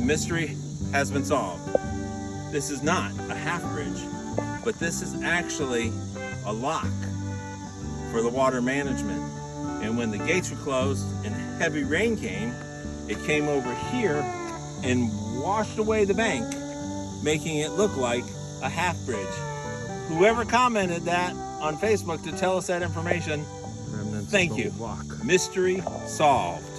mystery has been solved. This is not a half bridge, but this is actually a lock for the water management. And when the gates were closed and heavy rain came, it came over here and washed away the bank, making it look like a half bridge. Whoever commented that on Facebook to tell us that information, thank you. Mystery solved.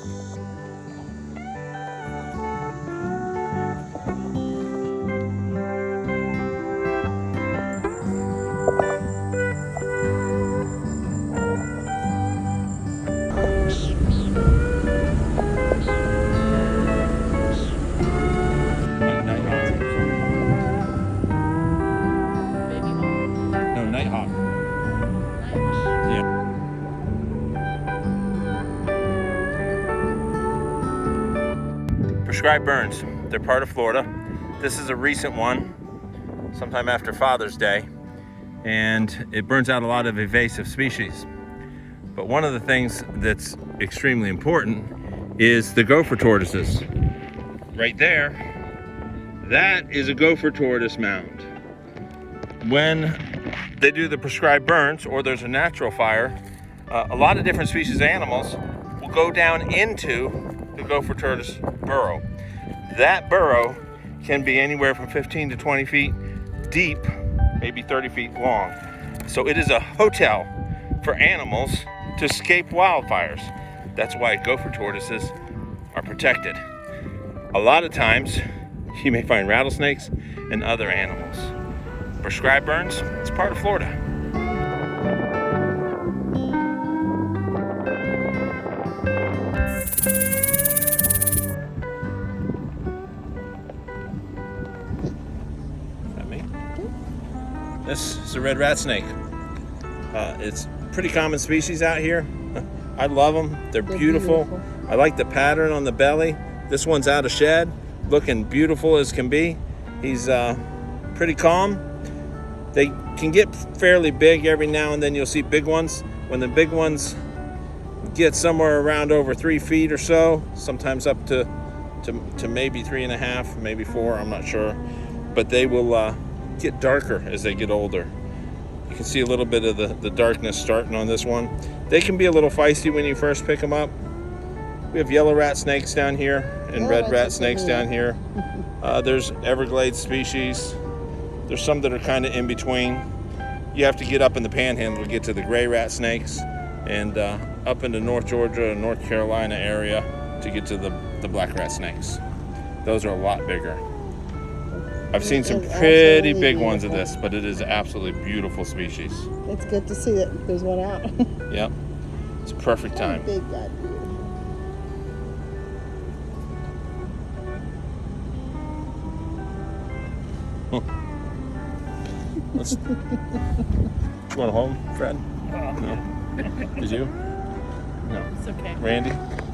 Prescribed burns, they're part of Florida. This is a recent one, sometime after Father's Day, and it burns out a lot of invasive species. But one of the things that's extremely important is the gopher tortoises. Right there, that is a gopher tortoise mound. When they do the prescribed burns or there's a natural fire, a lot of different species of animals will go down into the gopher tortoise burrow. That burrow can be anywhere from 15 to 20 feet deep, maybe 30 feet long. So it is a hotel for animals to escape wildfires. That's why gopher tortoises are protected. A lot of times you may find rattlesnakes and other animals. Prescribed burns, it's part of Florida. This is a red rat snake. It's a pretty common species out here. I love them. They're beautiful. I like the pattern on the belly. This one's out of shed, looking beautiful as can be. He's pretty calm. They can get fairly big every now and then. You'll see big ones. When the big ones get somewhere around over 3 feet or so, sometimes up to maybe 3.5, maybe 4, I'm not sure. But they will get darker as they get older. You can see a little bit of the darkness starting on this one. They can be a little feisty when you first pick them up. We have yellow rat snakes down here and red rat snakes down here. There's Everglades species. There's some that are kind of in between. You have to get up in the panhandle to get to the gray rat snakes, and up into North Georgia and North Carolina area to get to the black rat snakes. Those are a lot bigger. I've seen some pretty big ones of this, but it is absolutely beautiful species. It's good to see that there's one out. Yep, it's a perfect time. Big guy. You want to hold him, Fred? No. Did you? No. It's okay. Randy?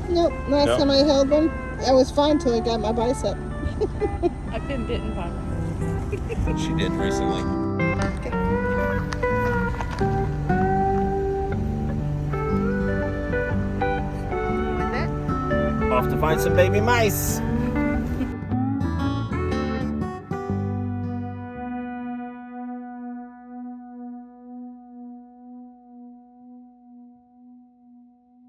Nope. Last time I held one, I was fine till I got my bicep. I've been bitten by one. She did recently. Okay. Off to find some baby mice.